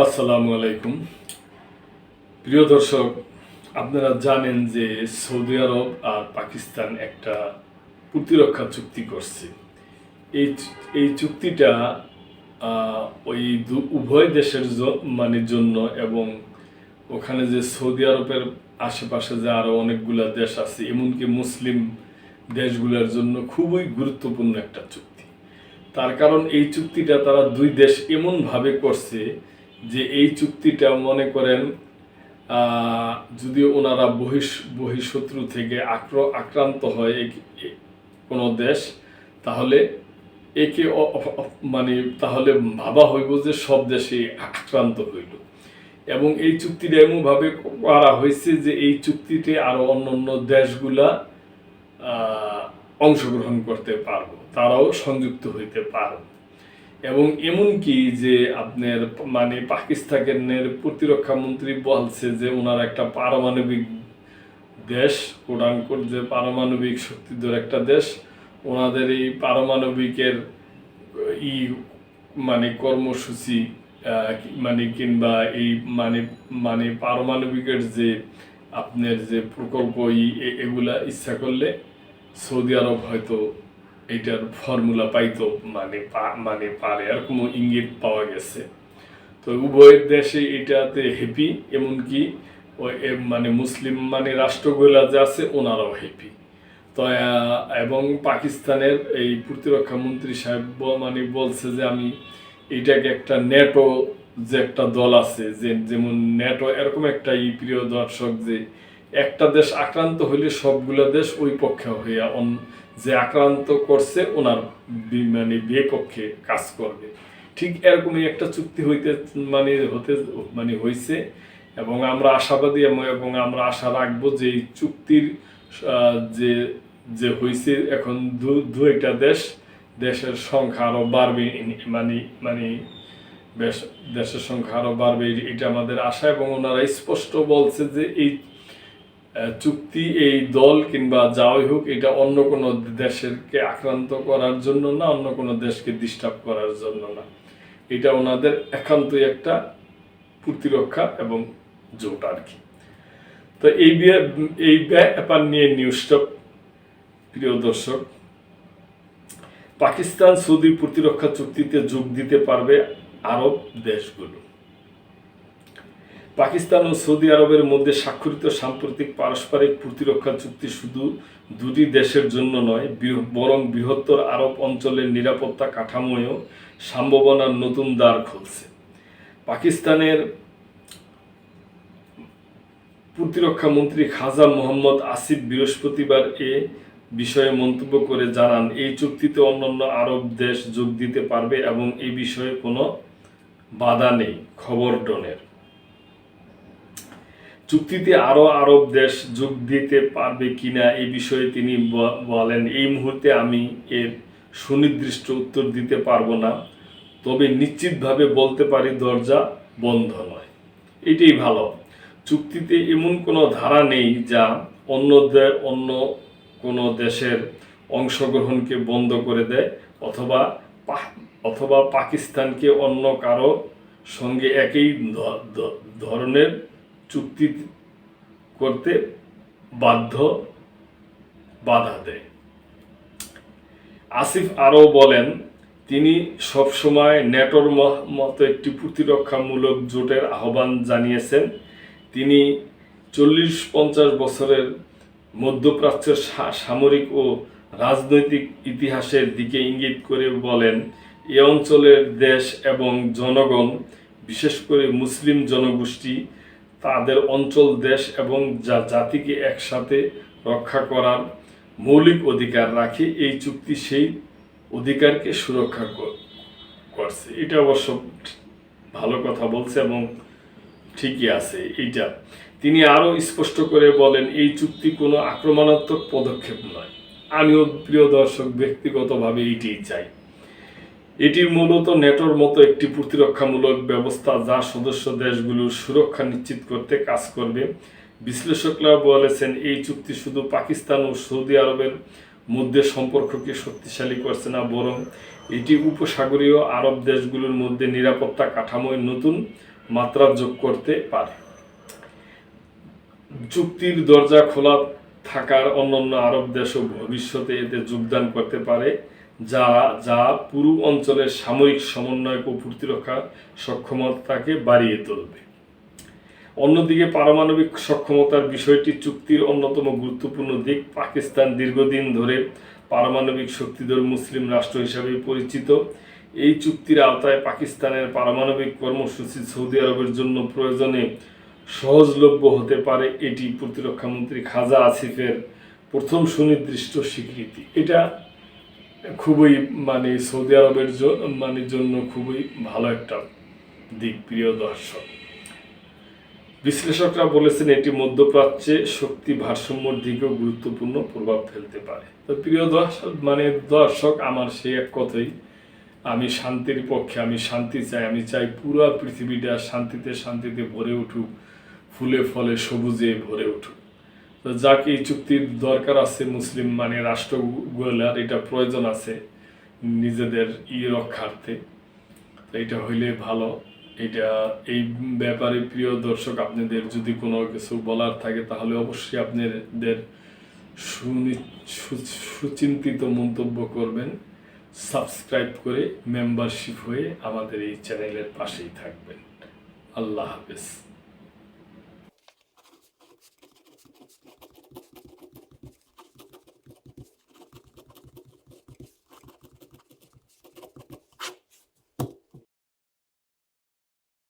আসসালামু আলাইকুম। প্রিয় দর্শক, আপনারা জানেন যে সৌদি আরব আর পাকিস্তান একটা প্রতিরক্ষা চুক্তি করছে। এই এই চুক্তিটা ওই উভয় দেশের জন্য, এবং ওখানে যে সৌদি আরবের আশেপাশে যে আরো অনেকগুলা দেশ আছে, এমনকি মুসলিম দেশগুলোর জন্য খুবই গুরুত্বপূর্ণ একটা চুক্তি। তার কারণ এই চুক্তিটা তারা দুই দেশ এমনভাবে করছে যে এই চুক্তিটা মনে করেন যদি ওনারা বহিঃশত্রু থেকে আক্রান্ত হয় কোনো দেশ, তাহলে একে মানে তাহলে ভাবা হইব যে সব দেশে আক্রান্ত হইল। এবং এই চুক্তিটা এমনভাবে করা হয়েছে যে এই চুক্তিতে আরো অন্যান্য দেশগুলা অংশগ্রহণ করতে পারবো, তারাও সংযুক্ত হইতে পারবে। এবং এমনকি যে আপনার পাকিস্তানের প্রতিরক্ষা মন্ত্রী বলছে যে ওনার একটা পারমাণবিক দেশ, কোটানকোট যে পারমাণবিক শক্তিধর একটা দেশ, ওনাদের এই পারমাণবিকের ই কর্মসূচি কিংবা এই পারমাণবিকের যে আপনার যে প্রকল্প এগুলা ইচ্ছা করলে সৌদি আরব হয়তো এটার ফর্মুলা পাইতো, পারে এরকম ইঙ্গিত পাওয়া গেছে। তো উভয় দেশে এটাতে হ্যাপি, এমনকি মুসলিম রাষ্ট্রগুলা যে আছে ওনারাও হ্যাপি। তো এবং পাকিস্তানের এই প্রতিরক্ষা মন্ত্রী সাহেব বলছে যে আমি এটাকে একটা নেটো যে একটা দল আছে, যে যেমন নেটো এরকম একটা প্রিয় দর্শক, যে একটা দেশ আক্রান্ত হইলে সবগুলো দেশ ওই পক্ষে হইয়া যে আক্রান্ত করছে ওনার বিপক্ষে কাজ করবে। ঠিক এরকমই একটা চুক্তি হয়েছে। এবং আমরা আশাবাদী এবং আমরা আশা রাখবো যে এই চুক্তির যে যে হয়েছে এখন দু একটা দেশের সংখ্যা আরো বাড়বে, দেশের সংখ্যা আরো বাড়বে, এটা আমাদের আশা। এবং ওনারা স্পষ্ট বলছে যে এই চুক্তি এই দল কিংবা যাই হোক, এটা অন্য কোনো দেশকে আক্রান্ত করার জন্য না, অন্য কোনো দেশকে ডিস্টার্ব করার জন্য না, এটা ওনাদের একান্তই একটা প্রতিরক্ষা এবং জোট আর কি। তো এই ব্যাপার নিয়ে নিউজটা, প্রিয় দর্শক, পাকিস্তান সৌদি প্রতিরক্ষা চুক্তিতে যোগ দিতে পারবে আরব দেশগুলো। পাকিস্তান ও সৌদি আরবের মধ্যে স্বাক্ষরিত সাম্প্রতিক পারস্পরিক প্রতিরক্ষা চুক্তি শুধু দুটি দেশের জন্য নয়, বরং বৃহত্তর আরব অঞ্চলের নিরাপত্তা কাঠামোয়ও সম্ভাবনার নতুন দ্বার খুলছে। পাকিস্তানের প্রতিরক্ষা মন্ত্রী খাজা মোহাম্মদ আসিফ বৃহস্পতিবার এ বিষয়ে মন্তব্য করে জানান, এই চুক্তিতে অন্যান্য আরব দেশ যোগ দিতে পারবে এবং এই বিষয়ে কোনো বাধা নেই। খবর ডনের চুক্তিতে আরো আরব দেশ যোগ দিতে পারবে কিনা এই বিষয়ে তিনি বলেন, এই মুহূর্তে আমি এর সুনির্দিষ্ট উত্তর দিতে পারবো না, তবে নিশ্চিতভাবে বলতে পারি দরজা বন্ধ নয়। এটাই ভালো। চুক্তিতে এমন কোনো ধারা নেই যা অন্য কোনো দেশের অংশগ্রহণকে বন্ধ করে দেয় অথবা পাকিস্তানকে অন্য কারো সঙ্গে একই ধরনের চুক্তি করতে বাধা দেয়। আসিফ আরও বলেন, তিনি সবসময় নেটোর মতো একটি প্রতিরক্ষামূলক জোটের আহ্বান জানিয়েছেন। তিনি 40-50 বছরের মধ্যপ্রাচ্যের সামরিক ও রাজনৈতিক ইতিহাসের দিকে ইঙ্গিত করে বলেন, এ অঞ্চলের দেশ এবং জনগণ, বিশেষ করে মুসলিম জনগোষ্ঠী, তাদের অঞ্চল, দেশ এবং জাতিকে একসাথে রক্ষা করার মৌলিক অধিকার রাখে। এই চুক্তি সেই অধিকারকে সুরক্ষা করছে। এটা অবশ্য ভালো কথা বলছে এবং ঠিকই আছে এইটা। তিনি আরও স্পষ্ট করে বলেন, এই চুক্তি কোনো আক্রমণাত্মক পদক্ষেপ নয়। আমিও, প্রিয় দর্শক, ব্যক্তিগতভাবে এইটাই চাই। এটি মূলত নেটোর মতো একটি প্রতিরক্ষামূলক ব্যবস্থা যা সদস্য দেশগুলোর সুরক্ষা নিশ্চিত করতে কাজ করবে। বিশ্লেষকরা বলেছেন, এই চুক্তি শুধু পাকিস্তান ও সৌদি আরবের মধ্যে সম্পর্ককে শক্তিশালী করছে না, বরং এটি উপসাগরীয় আরব দেশগুলোর মধ্যে নিরাপত্তা কাঠামোয় নতুন মাত্রা যোগ করতে পারে। চুক্তির দরজা খোলা থাকার অন্যান্য আরব দেশও ভবিষ্যতে এতে যোগদান করতে পারে, যা পুরো অঞ্চলের সামরিক সমন্বয় ও প্রতিরক্ষা সক্ষমতাকে বাড়িয়ে তুলবে। অন্যদিকে পারমাণবিক সক্ষমতার বিষয়টি চুক্তির অন্যতম গুরুত্বপূর্ণ দিক। পাকিস্তান দীর্ঘদিন ধরে পারমাণবিক শক্তিধর মুসলিম রাষ্ট্র হিসাবে পরিচিত। এই চুক্তির আওতায় পাকিস্তানের পারমাণবিক কর্মসূচি সৌদি আরবের জন্য প্রয়োজনে সহজলভ্য হতে পারে। এটি প্রতিরক্ষামন্ত্রী খাজা আসিফের প্রথম সুনির্দিষ্ট স্বীকৃতি। এটা খুবই সৌদি আরবের জন্য খুবই ভালো একটা দিক। প্রিয় দর্শক, বিশ্লেষকরা বলেছেন এটি মধ্যপ্রাচ্যে শক্তি ভারসাম্যের দিকেও গুরুত্বপূর্ণ প্রভাব ফেলতে পারে। তো প্রিয় দর্শক, আমার সেই এক কথাই, আমি শান্তির পক্ষে, আমি শান্তি চাই। আমি চাই পুরো পৃথিবীটা শান্তিতে ভরে উঠুক, ফুলে ফলে সবুজে ভরে উঠুক। তো যাকে এই চুক্তির দরকার আছে মুসলিম রাষ্ট্রগুলার, এটা প্রয়োজন আছে নিজেদের রক্ষার্থে। তো এটা হইলে ভালো। এই ব্যাপারে প্রিয় দর্শক, আপনাদের যদি কোনো কিছু বলার থাকে তাহলে অবশ্যই আপনাদের সুচিন্তিত মন্তব্য করবেন। সাবস্ক্রাইব করে মেম্বারশিপ হয়ে আমাদের এই চ্যানেলের পাশেই থাকবেন। আল্লাহ হাফেজ।